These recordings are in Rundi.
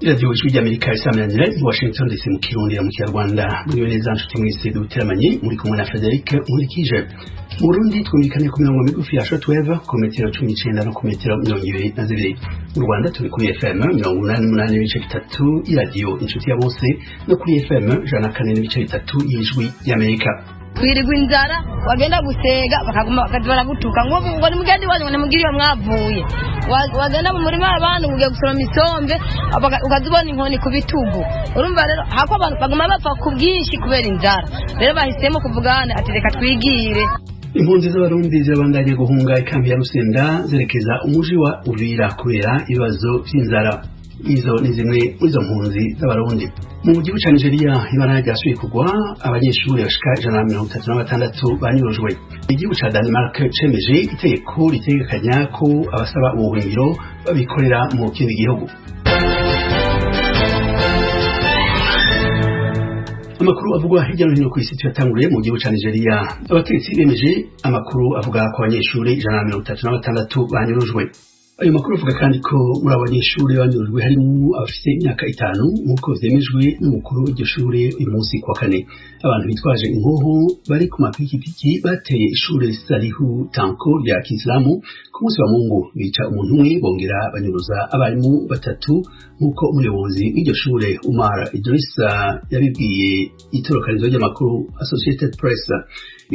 Radio Ijwi ry'Amerika isaminanira i Washington DC mu Kirundi mu Kinyarwanda muri neza nshuti mwese duteramanye muri kumwe na Frederic Nkurikije. Mu Burundi twumvikanye ku mirongo migufi ya shortwave ku metero 19 no ku metero 22. Mu Rwanda turi kuri FM 88.3 iradiyo inshuti ya bose no kuri FM 104.3 y'Ijwi ry'Amerika. Kwirigwa inzara wagenda gusega bakaguma baragutuka ngo ni mugende wanyu ne mugiriyo mwavuye wagenda mu murima abantu ugiye gusoroma isombe ukazibona inkoni ku bitugu urumva rero hako abantu baguma bapfa ku bwinshi kubera inzara rero bahisemo kuvugana ati reka twigire. Impunzi z'abarundi zibandanye guhunga ikambi ya Rusenda zerekeza umuji wa Uvira kubera ibibazo by'inzara. Izo ni zimwe muri izo mpunzi z'abarundi. Mu gihugu ca Nigeria ibara ryasubiye kugwa abanyeshuri bashika 136 banyurujwe. Igihugu ca Denmark cemeje itegeko ritegekanya ko abasaba ubuhungiro babikorera mu kindi gihugu. Amakuru avugwa hirya no hino ku isi tuyatanguriye mu gihugu ca Nigeria. Abategetsi bemeje amakuru avuga ko abanyeshuri 136 banyurujwe. Ayo makuru avuga kandi ko muri abanyeshuri banyurujwe harimo abafite imyaka 5 nk'uko vyemejwe n'umukuru w'iryo shure uyu munsi kwa kane. Abantu bitwaje inkoho bari ku mapikipiki bateye ishure Salihu Tanko rya Kiislamu ku munsi wa Mungu bica umuntu umwe bongera banyuruza abarimu batatu nk'uko umuyobozi w'iryo shure Umar Idrissa yabibwiye itorokanizo ry'amakuru Associated Press.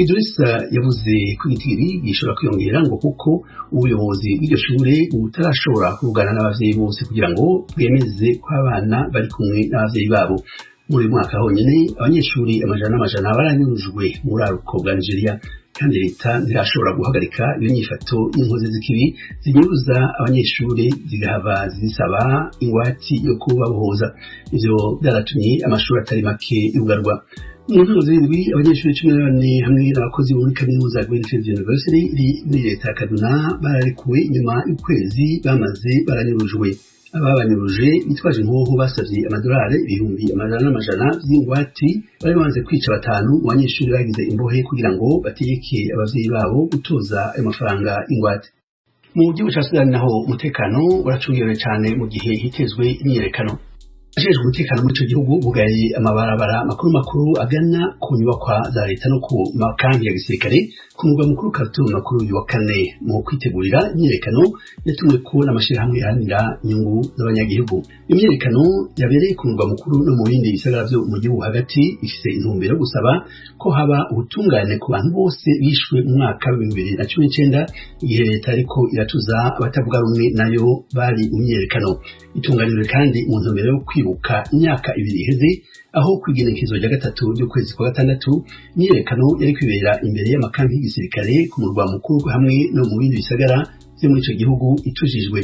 Idrissa yavuze ko igitiri gishobora kwiyongera ngo kuko ubuyobozi bw'iryo shure butarashobora kuvugana n'abavyeyi bose kugira ngo bwemeze ko abana bari kumwe n'abavyeyi babo. Muri mwaka honyene abanyeshuri amajana baranyurujwe muri aruko bwa Nigeria kandi leta ntirashobora guhagarika iyo nyifato y'inkozi z'ikibi zinyuruza abanyeshuri zigahava zisaba ingwati yo kubabohoza. Ivyo byaratumye amashuri atari make yugarwa. Mu nzego zirindwi abanyeshuri 14 hamwe n'abakozi bo muri kaminuza ya Greenfield University iri muri leta ya Kaduna bararekuwe nyuma y'ukwezi bamaze baranyurujwe. Ababanyuruje bitwaje inkoho basavye amadolari ibihumbi amajana vy'ingwati bari banze kwica batanu mu banyeshuri bagize imbohe kugira ngo bategeke abavyeyi babo gutoza ayo mafaranga ingwate. Mu gihugu ca Sudani naho umutekano uracungerewe cane mu gihe hitezwe imyiyerekano. Ajejwe umutekano muri ico gihugu bugaye amabarabara makuru agana ku nyubakwa za leta no ku makambi ya gisirikare ku mugwa mukuru Khartoum makuru uyu wa kane mu kwitegurira imyiyerekano yatumwe ko n'amashirahamwe aharanira inyungu z'abanyagihugu. Imyiyerekano yabereye ku mugwa mukuru no mu bindi bisagara vyo mu gihugu hagati ifise intumbero gusaba ko haba ubutungane ku bantu bose bishwe mu mwaka wa 2019 igihe leta ariko iratuza abatavuga rumwe nayo bari mu myiyerekano. Itunganijwe kandi mu ntumbero yo kwibuka imyaka 2 iheze aho kwigenekezo rya gatatu ry'ukwezi kwa gatandatu imyiyerekano yari kwibera imbere y'amakambi y'igisirikare ku murwa mukuru hamwe no mu bindi bisagara vyo muri ico gihugu itujijwe.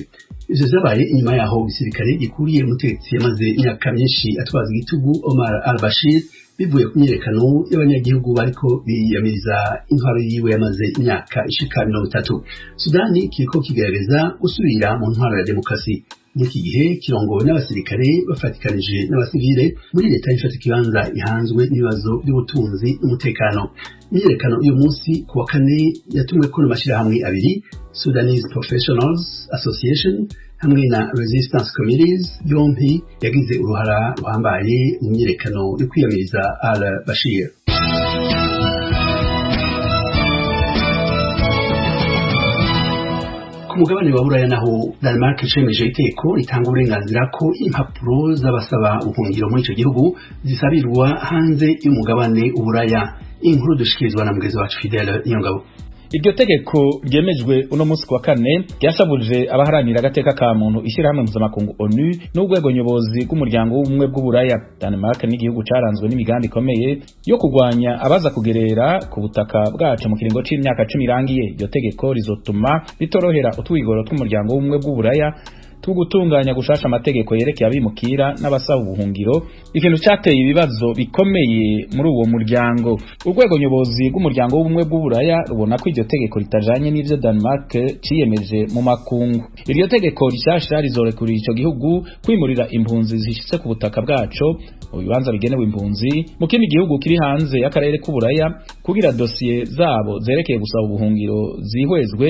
Ivyo zabaye inyuma yaho igisirikare gikuriye umutegetsi yamaze imyaka myinshi atwaza igitugu Omar al-Bashir bivuye ku myiyerekano y'abanyagihugu bariko biyamiriza intwaro yiwe yamaze imyaka ishika 30. Sudani kiriko kigerageza gusubira mu ntwaro ya demokrasi. Muri iki gihe kirongowe n'abasirikare bafatikanije n'abasivile muri leta ifata ikibanza ihanzwe n'ibibazo by'ubutunzi n'umutekano. Imyiyerekano uyu munsi ku wa kane yatumwe ko n'amashirahamwe abiri, Sudanese Professionals Association hamwe na Resistance Committees yompi yagize uruhara ruhambaye mu myiyerekano yo kwiyamiriza al-Bashir. Umugabane wa Buraya naho Denmark cemeje itegeko ritanga uburenganzira ko impapuro z'abasaba ubuhungiro muri ico gihugu zisabirwa hanze y'umugabane Uburaya. Inkuru dushikirizwa na mugezi wacu Fidel Nyongabo. Iryo tegeko ryemejwe uno munsi kwa kane ryashabuje abaharanira agateka ka muntu ishirahamwe mpuzamakungu ONU n'urwego nyobozi rw'umuryango w'ubumwe bw'Uburaya. Denmark ni igihugu caranzwe n'imigambi ikomeye yo kugwanya abaza kugerera ku butaka bwacu mu kiringo c'imyaka 10 irangiye. Iryo tegeko rizotuma bitorohera utwigoro tw'umuryango w'ubumwe bw'Uburaya tugutunganya gushasha amategeko yerekeye abimukira n'abasaba ubuhungiro, ikintu cyateye ibibazo bikomeye muri uwo muryango. Urwego nyobozi rw'umuryango w'ubumwe bw'Uburaya rubona ko iryo tegeko ritajanye n'ivyo Denmark ciyemeje mu makungu. Iryo tegeko rishasha rizorekurira ico gihugu kwimurira impunzi zishitse ku butaka bwaco mu bibanza bigenewe impunzi mu kindi gihugu kiri hanze y'akarere k'Uburaya kugira dosiye zabo zerekeye gusaba ubuhungiro zihwezwe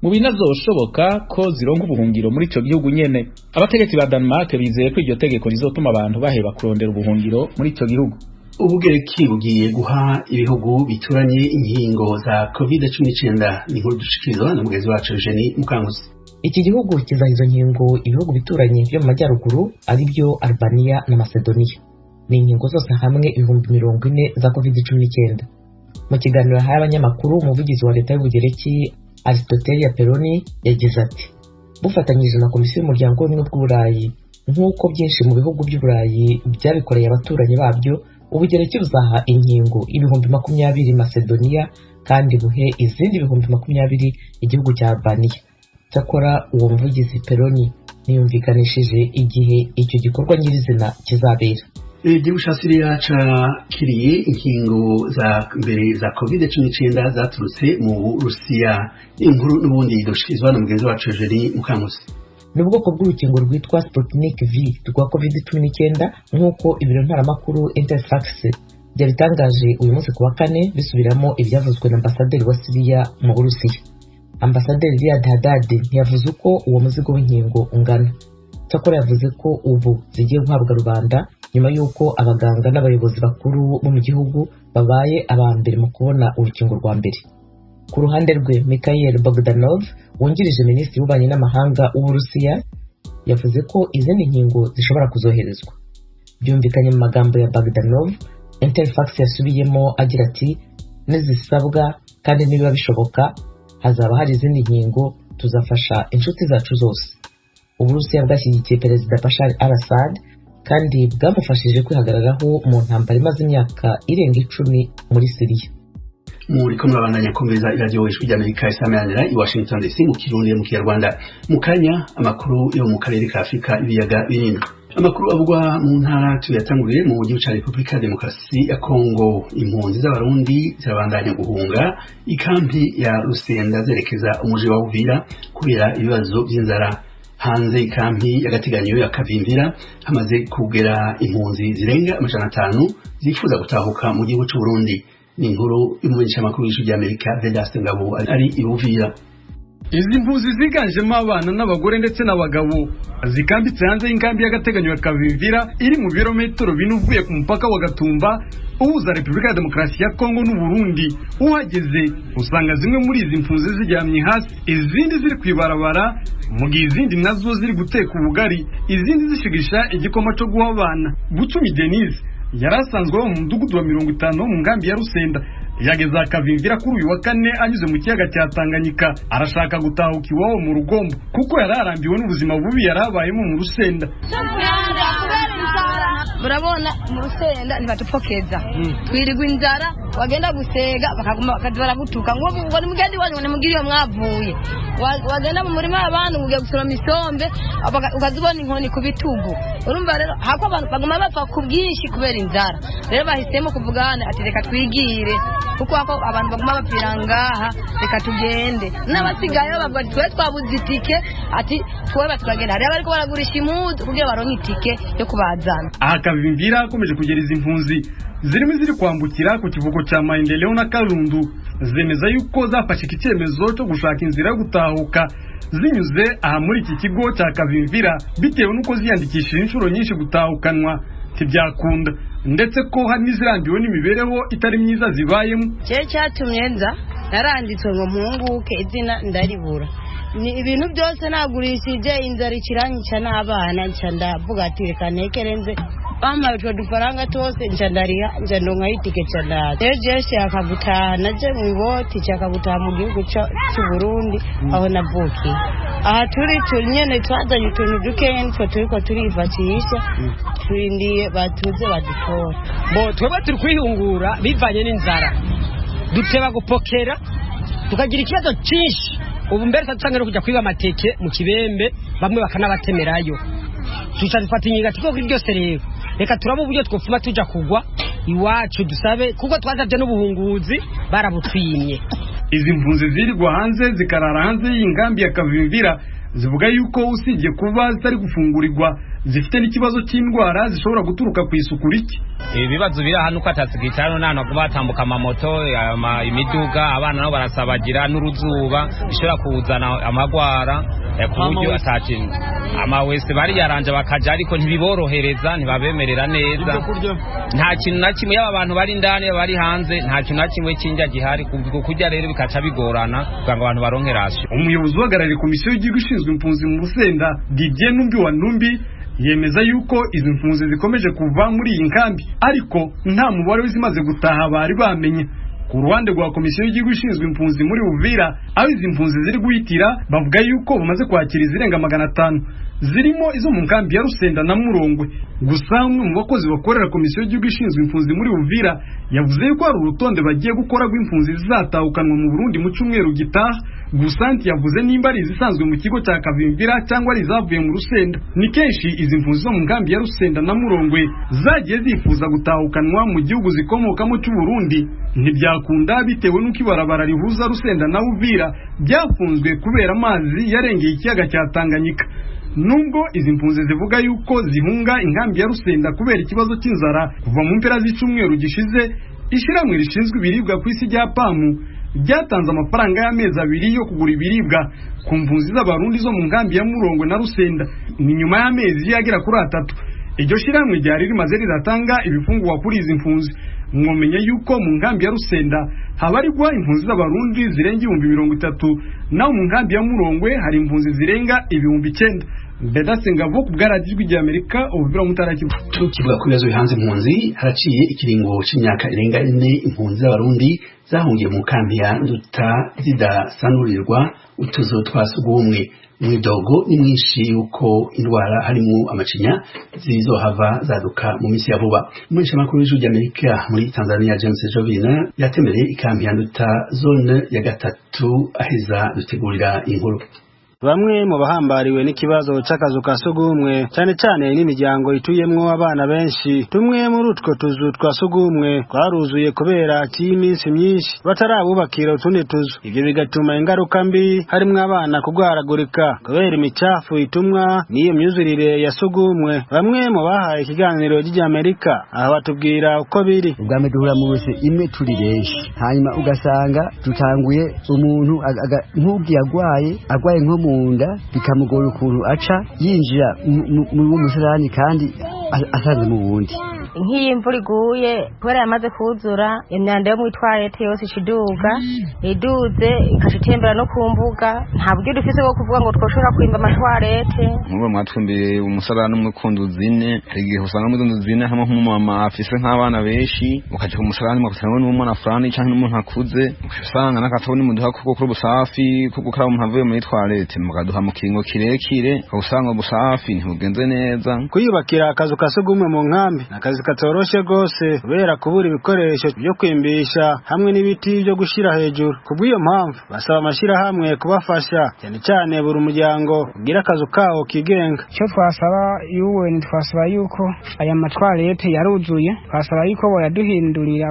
mu binazoshoboka ko zironka ubuhungiro muri ico gihugu nyene. Abategetsi ba Denmark bizeye ko iryo tegeko rizotuma abantu baheba kurondera ubuhungiro muri ico gihugu. Ubugereki bugiye guha ibihugu bituranye inkingo za COVID-19 ni nkuru dushikirizwa na mugenzi wacu Eugenie Mukanguzi. Iki gihugu kizaha izo nkingo ibihugu bituranye byo mu majyaruguru ari byo Albania na Macedonia. Ni inkingo zose hamwe 40,000 za COVID-19. Mu kiganiro yahaye abanyamakuru umuvugizi wa leta y'Ubugereki Aristotelia Peroni yagize ati bufatanyije na komisiyo y'umuryango w'ubumwe bw'Uburayi nk'uko byinshi mu bihugu by'Uburayi byabikoreye abaturanyi babyo, Ubugereki buzaha inkingo 20,000 Macedonia kandi buhe izindi 20,000 igihugu cya Albania. Cyakora uwo muvugizi Peroni ntiyumvikanishije igihe icyo gikorwa nyirizina kizabera. Igihugu ca Syria cakiriye inkingo za mbere za COVID-19 zaturutse mu Rusiya. Inkuru n'ubundi dushikirizwa na mugenzi wacu Eugenie Mukanguzi. Ni ubwoko bw'urukingo rwitwa Sputnik V rwa COVID-19 nk'uko ibiro ntaramakuru Interfax byabitangaje uyu munsi kuwa kane bisubiramo ibyavuzwe na ambasaderi wa Syria mu Burusiya. Ambasaderi Riyad Haddad ntiyavuze uko uwo muzigo w'inkingo ungana. Cyakora yavuze ko ubu zigiye guhabwa rubanda nyuma y'uko abaganga n'abayobozi bakuru bo mu gihugu babaye abambere mu kubona urukingo rwa mbere. Ku ruhande rwe Mikhail Bogdanov wungirije minisitiri w'ububanyi n'amahanga w'Uburusiya yavuze ko izindi nkingo zishobora kuzoherezwa. Byumvikanye mu magambo ya Bogdanov, Interfax yasubiyemo agira ati nizisabwa kandi niba bishoboka hazaba hari izindi nkingo tuzafasha inshuti zacu zose. Uburusiya bwashyigikiye Perezida Bashar al-Assad kandi bwamufashije kwihagararaho mu ntambara imaze imyaka irenga 10 muri Syria. Muriko murabandanya kumviriza iradiyo Ijwi ry'Amerika isameranira i Washington DC mu Kirundi mu Kinyarwanda. Mu kanya amakuru yo mu karere ka Afurika ibiyaga binini. Amakuru avugwa mu ntara tuyatanguriye mu gihugu cya Repubulika ya Demokarasi ya Kongo. Impunzi z'abarundi zirabandanya guhunga ikampi ya Rusenda zerekeza umuji wa Uvira kubera ibibazo by'inzara. Hanze ikampi y'agateganyo ya Kavimvira hamaze kugera impunzi zirenga 500 zifuza gutahuka mu gihugu cy'u Burundi. Ni inkuru y'umumenyesha makuru w'Ijwi ry'Amerika Vedaste Ngabo ari i Uvira. Izi mpunzi ziganjemo abana n'abagore ndetse n'abagabo zikambitse hanze y'inkambi y'agateganyo ya Kavimvira iri mu birometero 4 uvuye ku mupaka wa Gatumba uhuza Repubulika ya Demokarasi ya Kongo n'u Burundi. Uhageze usanga zimwe muri izi mpunzi ziryamye hasi, izindi ziri kwibarabara, mu gihe izindi nazo ziri guteka ubugari, izindi zishigisha igikoma cyo guha abana. Bucumi Denise yarasanzwe mu mudugudu wa 50 mu ngambi ya Rusenda yageza Kavimvira kuri uyu wa kane anyuze mu kiyaga cya Tanganyika. Arashaka gutahuka iwabo mu Rugombo kuko yararambiwe n'ubuzima bubi yarabayemo mu Rusenda. Murabona mu Rusenda ntibatupokeza, twirirwa inzara, wagenda gusega bakadubara gutuka ngo ni mugendi wanyu ne mugiriyo mwavuye, wagenda mu murima abantu ugiye gusura misombe ukazibona inkoni ku bitugu. Urumva rero hako abantu baguma bapfa ku bwinshi kubera inzara. Rero bahisemo kuvugana ati reka twigire kuko hako abantu baguma bapfira ngaha, reka tugende. N'abasigaye bavuga twe twabuze itike ati twe batugenda. Rero bariko baragurisha impuzu kugira baronke itike yo kubazana. Kavimvira akomeje kugera izi mpunzi zirimo ziri kwambukira ku kivugo cya Maendeleo na Karundu zemeza yuko zafashe icyemezo cyo gushaka inzira yo gutahuka zinyuze aha muri iki kigo cya Kavimvira bitewe nuko ziyandikishije inshuro nyinshi gutahukanwa tibyakunda ndetse ko hari n'izirambiwe n'imibereho itari myiza zibayemo. Cyatumye nza naranditswe ngo mpunguke izina ndaribura. Ni ibintu byose nagurishije inzara ikiranyica n'abana nca ndavuga ati reka nekerenze bamaye utwo dufaranga twose nca ndariha nca ndonka itike nca ndaza. Jeje akagutaha naje mu boti cyakagutaha mu gihugu cy'u Burundi aho navukiye. Aha turi nyene twazanye utuntu dukenye turiko turifashisha turindiye batuze badutora. Twebwe turi kwihungura bivanye n'inzara duteba gupokera tukagira ikibazo cyinshi. Ubu mbere tutsanga no kujya kwiba amateke mu Kibembe bamwe bakanabatemerayo. Tucafata inyiga tiko kuri byose rero. Reka turabo uburyo twofuma tuja kugwa iwacu dusabe kuko twazavye n'ubuhunguzi barabutwimye. Izi mpunzi zirirwa hanze zikarara hanze y'ingambi ya Kavimvira zivuga yuko usibye kuba zitari gufungurirwa zifite n'ikibazo cy'indwara zishobora guturuka ku isuku rike. Ibibazo biri hano uko atasigitano nano batambuka amamoto imiduga abana nabo barasabagira n'uruzuba bishobora kuzana amagwara ku buryo atakintu amawese bari yaranje bakaja ariko ntibiborohereza ntibabemerera neza nta kintu na kimwe y'aba bantu bari ndani bari hanze nta kintu na kimwe cy'injya gihari kujya rero bikaca bigorana kugira ngo abantu baronke rasyo. Umuyobozi uhagarariye komisiyo y'igihugu ishinzwe impunzi mu Busenda Didier Numbi wa Numbi yemeza yuko izi mpunzi zikomeje kuva muri iyi nkambi ariko nta mubare w'izimaze gutaha bari bamenye. Ku ruhande rwa komisiyo y'igihugu ishinzwe impunzi muri Uvira aho izi mpunzi ziri guhitira bavuga yuko bamaze kwakira izirenga 500 zirimo izo mu nkambi ya Rusenda na Murongwe. Gusa umwe mu bakozi bakorera komisiyo y'igihugu ishinzwe impunzi muri Uvira yavuze yuko hari urutonde bagiye gukora rw'impunzi zizatahukanwa mu Burundi mu cyumweru gitaha. Gusa yavuze nimba ari izisanzwe mu kigo cya Kavimvira cyangwa ari izavuye mu Rusenda. Ni kenshi izi mpunzi zo mu nkambi ya Rusenda na Murongwe zagiye zifuza gutahukanwa mu gihugu zikomokamo cy'u Burundi ntibyakunda bitewe n'uko ibarabara rihuza Rusenda na Uvira byafunzwe kubera amazi yarengeye ikiyaga cya Tanganyika. Nubwo izi mpunzi zivuga yuko zihunga inkambi ya Rusenda kubera ikibazo cy'inzara kuva mu mpera z'icumweru gishize, ishiramwe rishinzwe ibiribwa ku isi rya PAMU byatanze amafaranga y'amezi 2 yo kugura ibiribwa ku mpunzi z'abarundi zo mu nkambi ya Murongwe na Rusenda. Ni nyuma y'amezi yagera kuri 3 iryo shiramwe ryari rimaze riratanga ibifungwa kuri izi mpunzi. Mwomenye yuko mu nkambi ya Rusenda habarirwa impunzi z'abarundi zirenga 30,000 naho mu nkambi ya Murongwe hari impunzi zirenga 9,000. Bedasenga vuku bwaragijwe rya Amerika ubuvira mutaraki. Tukivuga ku bibazo bihanze impunzi haraciye ikiringo c'imyaka irenga 4 impunzi z'abarundi zahungiye mu kambi ya Nduta zidasanurirwa utuzo twasugumwe. Mwidogo ni mwinshi yuko indwara harimo amacinya zizohava zaduka mu misi ya vuba. Mwisha makuru y'ijuru ry'Amerika muri Tanzania James Jovina yatemereye ikambi ya Nduta zone ya 3 aheza dutegurira inkuru. Bamwe mu bahambariwe n'ikibazo c'akazu ka sugumwe cyane cyane n'imiryango ituyemwo abana benshi, tumwe muri utwo tuzu twa sugumwe twaruzuye kubera cy'iminsi myinshi batarabubakira utundi tuzu. Ibyo bigatuma ingaruka mbi harimwo abana kugwaragurika kubera imicafu itumwa n'iyo myuzurire ya sugumwe. Bamwe mu bahaye ikiganiro ry'Amerika aho batubwira uko biri. Ubwame duhura mu bose imwe turi benshi, hanyuma ugasanga dutanguye umuntu nk'ugiye agwaye nko mu nda bikamugora ukuntu aca yinjira mu musarani kandi asanze mu wundi. Nk'iyi imvura iguye kubera yamaze kuzura imyanda yo mu toilette yose iduze ikashitembera no ku mbuga, nta buryo dufise bwo kuvuga ngo twoshobora kwimba amatoilette. Mubo mwatwumbiye umusarani umwe kunduzine, igihe usanga mu nduzine hamwe nk'umama afise nk'abana benshi ukaje ku musarani mwakutana n'umwana frani cyangwa n'umuntu akuze, usanga nakatoni muduha kuko kuri busafi kuko kara umuntu avuye muri toilette mukaduha mu kingo kirekire usanga busafi ntibugenze neza. Kuyubakira akazu kasugumwe mu nkambi akazi katoroshe gose kubera kubura ibikoresho byo kwimbisha hamwe n'ibiti byo gushira hejuru. Kubwiyo mpamvu basaba amashira hamwe kubafasha cyane cyane buri umuryango ugira akazu kawo kigenga. Cyo twasaba UN twasaba yuko aya matwarete yaruzuye, twasaba yuko boyaduhindurira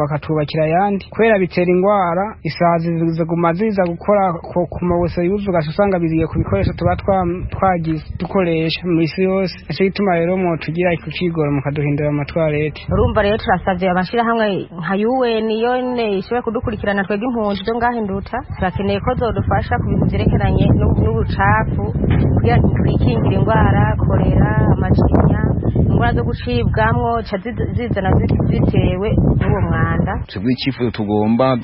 bakatubakira yandi kubera bitera ingwara isazi ziguma ziza gukora ku mawese yuzuga usanga biziye ku bikoresho tuba twagize dukoresha mu isi yose. Ese ituma rero mo tugira ikicigora mukaduhindura amatwarete. Urumva rero turasavye amashira hamwe nka UN yone ishobora kudukurikirana twege impunzi zo ngahinduta, turakeneye ko zodufasha ku bintu byerekeranye n'ubucafu kugira twikingira ingwara kolera amacinya ingwara zo gucibwamwo zizana zitewe n'uwo mwanda. Twebwe icyifuzo tugomba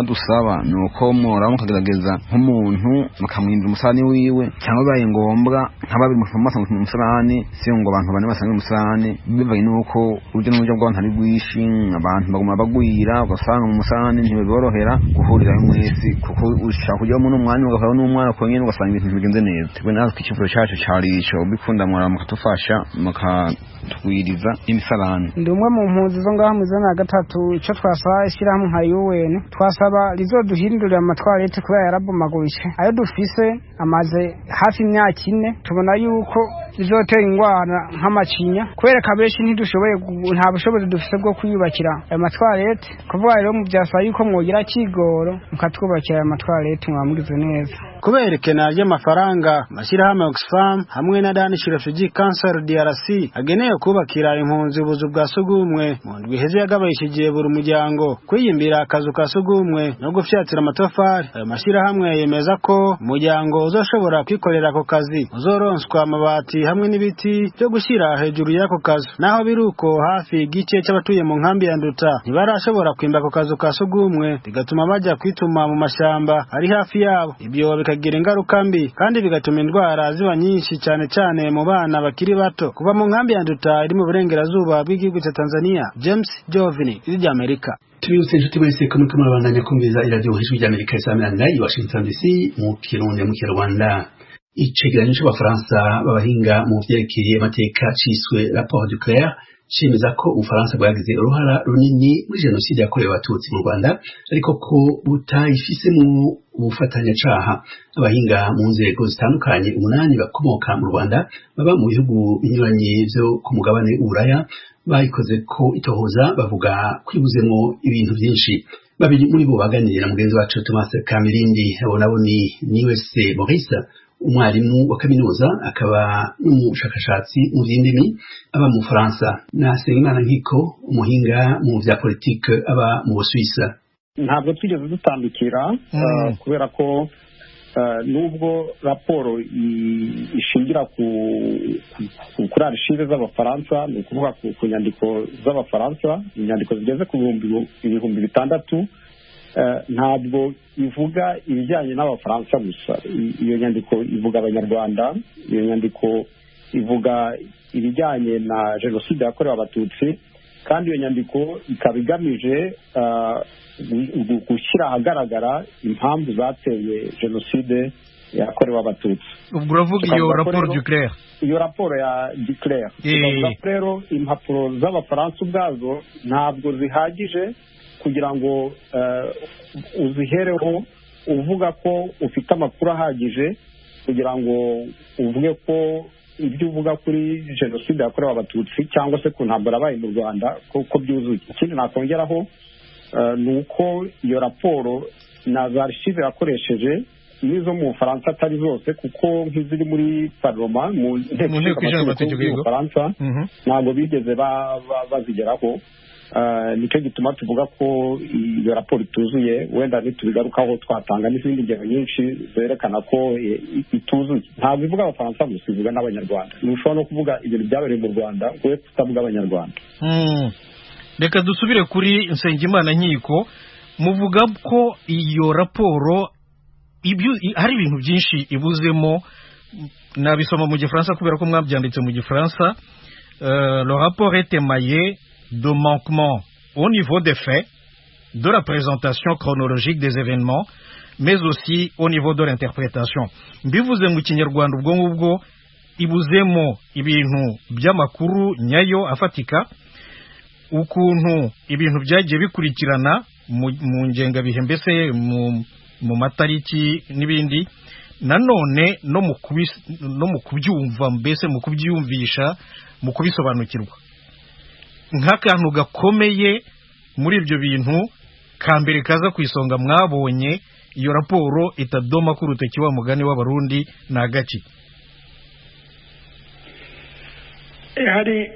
dusaba nuko mora mukagerageza nk'umuntu mukamwindira umusarani wiwe cyangwa baye ngombwa nk'ababiri mu musarani si ngo abantu bane basanga mu musarani bivaye nuko urujya n'urujya bw'abantu ari rwishi, abantu baguma bagwira ugasanga mu musarani ntibiborohera guhurira mwese kuko ushaka kujya mu n'umwanya ugahora n'umwana konyene ugasanga ibintu bigenze neza. Twebwe natwe icyifuzo cyacu cyarico bikunda mura mukatufasha mukatwiriza imisarani. Ndi umwe mu mpunzi zo ngaha mu zona ya 3 ico twasaba ishyirahamwe nka UN twasaba rizoduhindurira amatwarete kubera yarabomagurishe ayo dufise amaze hafi imyaka 4. Tubona yuko bizotera ingwara nk'amacinya kubera kabeshi ntidushoboye nta bushobozi dufite bwo kwiyubakira ayo matwarete kuvuga rero mu byasaba yuko mwogira kigoro mukatwubakira ayo matwarete mwamugize neza kubera ikena ry'amafaranga amashyirahamwe Oxfam hamwe na Danish Refugee Council DRC ageneye kubakira impunzi ubuzu bwa sugumwe mu ndwi iheze yagabayishije buri muryango kwiyimbira akazu ka sugumwe no gufyatira amatafari. Ayo mashyirahamwe yemeza ko umuryango uzoshobora kwikorera ako kazi uzoronswa amabati hamwe n'ibiti byo gushyira hejuru y'ako kazu. Naho biruko hafi igice cy'abatuye mu nkambi ya Nduta ntibarashobora kwimba ako kazu ka sugumwe bigatuma bajya kwituma mu mashyamba ari hafi yabo. Ibyo bikagira ingaruka mbi kandi bigatuma indwara ziba nyinshi cyane cyane mu bana bakiri bato. Kuva mu nkambi ya Nduta iri mu burengerazuba bw'igihugu cya Tanzania, James Jovini, ijwi Amerika. Tubibutse inshuti mwese ko muriko murabandanya kumviriza iradiyo ijwi ry'Amerika isamirana i Washington DC mu Kirundi mu Kinyarwanda. Icegeranyo c'abafaransa b'abahinga mu vyerekeye amateka ciswe rapport du Clair cemeza ko Ubufaransa bwagize uruhara runini muri jenoside yakorewe abatutsi mu Rwanda ariko ko butayifise mu bufatanyacaha. Abahinga mu nzego zitandukanye 8 bakomoka mu Rwanda baba mu bihugu binyuranye vyo ku mugabane w'Uburaya bayikoze ko itohoza bavuga kwibuzemo ibintu byinshi. Babiri muri bo baganiriye na mugenzi wacu Thomas Kamirindi. Abo nabo ni wese Maurice, umwarimu wa kaminuza akaba n'umushakashatsi mu by'indimi aba mu Faransa, na Sengimana Nkiko, umuhinga mu vya politike aba mu Busuwisi. Ntabwo twigeze dutandukira kubera ko nubwo raporo ishingira kuri archive z'abafaransa, ni ukuvuga ku nyandiko z'abafaransa, inyandiko zigeze ku ibihumbi 600, ntabwo ivuga ibijyanye n'abafaransa gusa. Iyo nyandiko ivuga abanyarwanda, iyo nyandiko ivuga ibijyanye na jenoside yakorewe abatutsi, kandi iyo nyandiko ikaba igamije gushyira ahagaragara impamvu zateye jenoside yakorewe abatutsi. Ubwo uravuga iyo raporo du Clair? Iyo raporo ya du Clair. Rero impapuro z'abafaransa ubwazo ntabwo zihagije kugira ngo uzihereho uvuga ko ufite amakuru ahagije kugira ngo uvuge ko ibyo uvuga kuri jenoside yakorewe abatutsi cyangwa se ku ntambara yabaye mu Rwanda ko byuzuye. Ikindi nakongeraho ni uko iyo raporo na za archive yakoresheje nizo mu Bufaransa atari zose, kuko nk'iziri muri parlement mu nteko y'amategeko y'Ubufaransa ntabwo bigeze bazigeraho. Nicyo gituma tuvuga ko iyo raporo ituzuye. Wenda ntitubigarukaho, twatanga n'izindi ngero nyinshi zerekana ko ituzuye. Ntabwo ivuga abafaransa gusa, ivuga n'abanyarwanda. Ntushobora no kuvuga ibintu byabereye mu Rwanda we tutavuga abanyarwanda. Reka dusubire kuri Nsengimana Nkiko. Muvuga ko iyo raporo hari ibintu byinshi ibuzemo. Nabisoma mu Gifaransa kubera ko mwabyanditse mu Gifaransa. Le rapport est émaillé de manquements au niveau des faits, de la présentation chronologique des événements, mais aussi au niveau de l'interprétation. Mbivuze mu Kinyarwanda ubwo ngubwo ibuzemo ibintu by'amakuru nyayo afatika, ukuntu ibintu byagiye bikurikirana mu ngengabihe, mbese mu matariki n'ibindi, nanone no mu kubyumva, mbese mu kubyumvisha, mu kubisobanukirwa. Nk'akantu gakomeye muri ibyo bintu kambere kaza ku isonga mwabonye iyo raporo itadoma ku rutoki wa mugani w'abarundi na gaci. Hari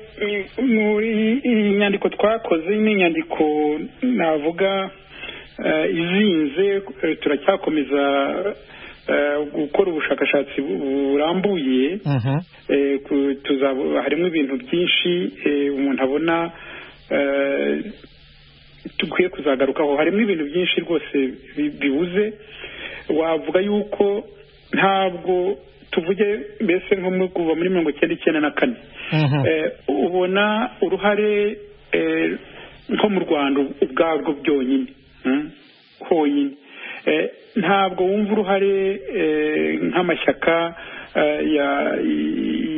muri inyandiko twakoze, n'inyandiko navuga izinze, turacyakomeza gukora ubushakashatsi burambuye. Harimo ibintu byinshi umuntu abona tukwiye kuzagarukaho. Harimo ibintu byinshi rwose bibuze. Wavuga yuko ntabwo tuvuge mbese nko kuva muri 1994 ubona uruhare nko mu Rwanda ubwarwo byonyine honyine. Ntabwo wumva uruhare nk'amashyaka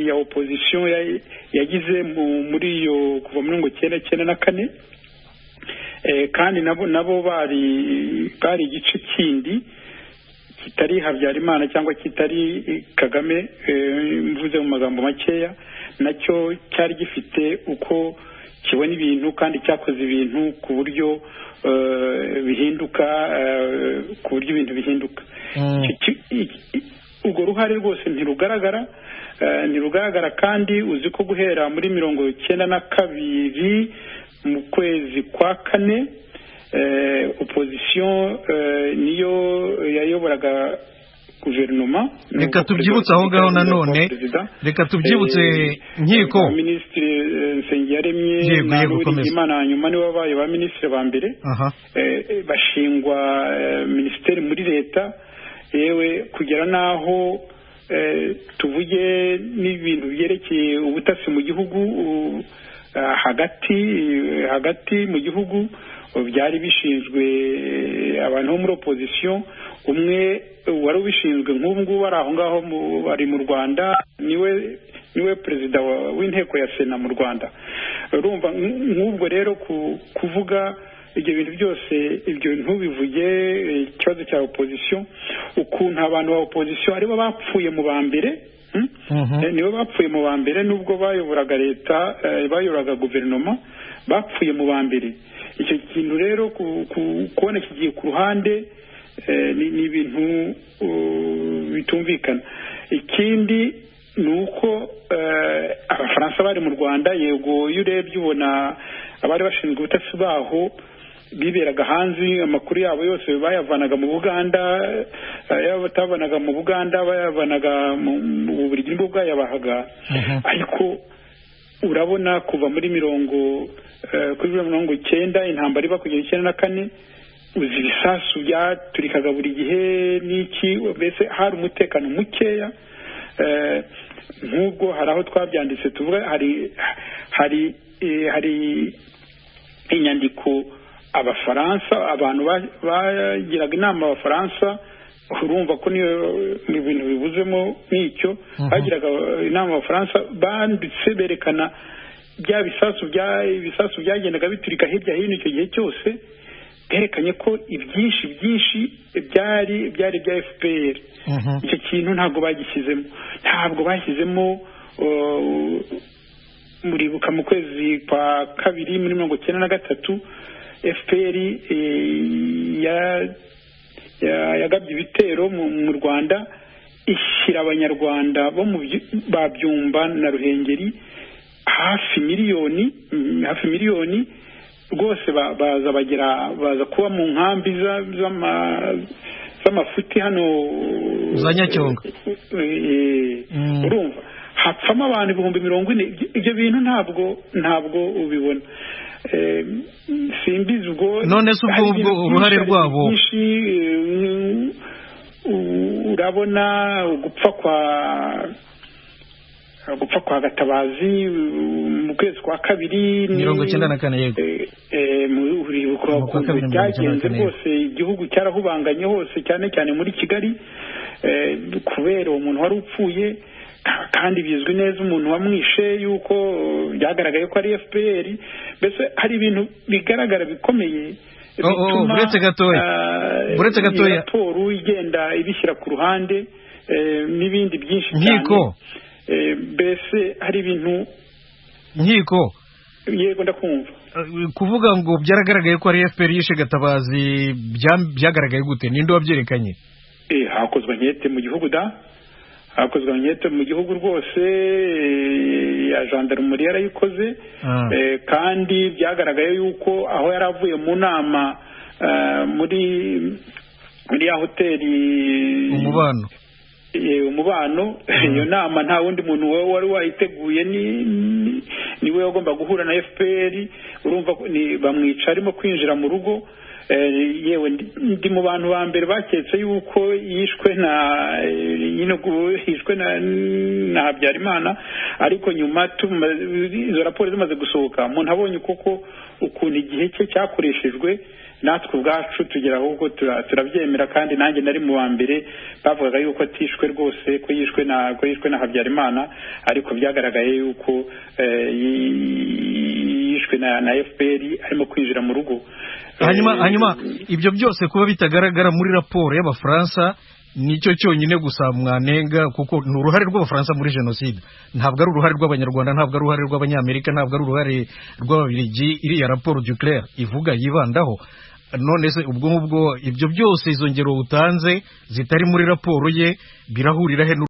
ya opposition yagize muri iyo kuva muri 1994, kandi nabo bari igice kindi kitari Habyarimana cyangwa kitari Kagame, mvuze mu magambo makeya, nacyo cyari gifite uko kibona ibintu kandi cyakoze ibintu ku buryo bihinduka, ku buryo ibintu bihinduka. Urwo ruhare rwose ntirugaragara kandi uzi ko guhera muri 1992 mu kwezi kwa kane opposition niyo yayoboraga guverinoma. Reka tubyibutse aho ngaho nanone, reka tubyibutse Nkiko, Minisitiri Nsengiyaremye na Uwiringiyimana nyuma nibo babaye ba minisitiri ba mbere, bashingwa minisiteri muri leta, yewe kugera naho tuvuge n'ibintu byerekeye ubutasi mu gihugu, hagati mu gihugu byari bishinzwe abantu bo muri opposition. Umwe wari ubishinzwe nk'ubu ngubu ari aho ngaho bari mu Rwanda, niwe perezida w'inteko ya Sena mu Rwanda. Urumva nk'ubwo rero kuvuga ibyo bintu byose, ibyo ntubivuge ikibazo cya opposition, ukuntu abantu ba opposition aribo bapfuye mu ba mbere, nibo bapfuye mu ba mbere nubwo bayoboraga leta, bayoboraga guverinoma, bapfuye mu ba mbere. Icyo kintu rero kubona kigiye ku ruhande ni ibintu bitumvikana. Ikindi ni uko Abafaransa bari mu Rwanda, yego iyo urebye ubona abari bashinzwe ubutasi baho biberaga hanze, amakuru yabo yose bayavanaga mu Buganda, yaba batavanaga mu Buganda bayavanaga mu Bubiligi nibwo bwayabahaga. Ariko urabona kuva muri kuri 1990 intambara iba kugera 1994, uzi ibisasu byaturikaga buri gihe n'iki, mbese hari umutekano mukeya. Nk'ubwo hari aho twabyanditse tuvuga hari inyandiko Abafaransa, abantu bagiraga inama Abafaransa, urumva ko niyo ibintu bibuzemo n'icyo, bagiraga inama Abafaransa banditse berekana bya ibisasu byagendaga biturika hirya hino icyo gihe cyose, berekanye ko ibyinshi byari bya FPR. Icyo kintu ntabwo bashyizemo, muribuka mu kwezi kwa kabiri muri 1993 FPR yagabye ibitero mu Rwanda, ishyira abanyarwanda bo mu Byumba na Ruhengeri hafi miliyoni rwose, baza kuba mu nkambi z'amafuti hano za Nyacyonga. Urumva hapfamo abantu 40,000. Ibyo bintu ntabwo ubibona. Simbizi ubwo none se ubwo uruhare rwabo, urabona gupfa kwa Gatabazi mu kwezi kwa kabiri 1994, yego uribuka byagenze rwose, igihugu cyarahubanganye hose, cyane cyane muri Kigali, kubera umuntu wari upfuye, kandi bizwi neza umuntu wamwishe yuko byagaragaye ko ari FPR. Mbese hari ibintu bigaragara bikomeye bituma buretse gatoya raporo igenda ibishyira ku ruhande, n'ibindi byinshi cyane. Mbese hari ibintu Nkiko, yego ndakumva. Kuvuga ngo byaragaragaye ko ari FPR yishe Gatabazi, byagaragaye gute? Ninde wabyerekanye? Hakozwe ankete mu gihugu hakozwe ankete mu gihugu rwose, ya gendarmerie yarayikoze, kandi byagaragaye yuko aho yari avuye mu nama muri ya hoteli Umubano, iyo nama nta wundi muntu wari wayiteguye, niwe wagomba guhura na FPR. Urumva bamwica arimo kwinjira mu rugo, yewe ndi mu bantu ba mbere baketse yuko yishwe na Habyarimana, ariko nyuma izo raporo zimaze gusohoka, umuntu abonye koko ukuntu igihe cye cyakoreshejwe, natwe ubwacu tugera ahubwo turabyemera, kandi nanjye nari mu wa mbere bavugaga yuko atishwe rwose, ko yishwe na Habyarimana, ariko byagaragaye yuko yishwe na FPR arimo kwinjira mu rugo. Hanyuma ibyo byose kuba bitagaragara muri raporo y'Abafaransa, nicyo cyonyine gusa mwanenga kuko ni uruhare rw'abafaransa muri jenoside, ntabwo ari uruhare rw'abanyarwanda, ntabwo ari uruhare rw'abanyamerika, ntabwo ari uruhare rw'ababiligi iriya raporo Duclair ivuga yibandaho. None se ubwo ibyo byose izo ngero utanze zitari muri raporo ye birahurira he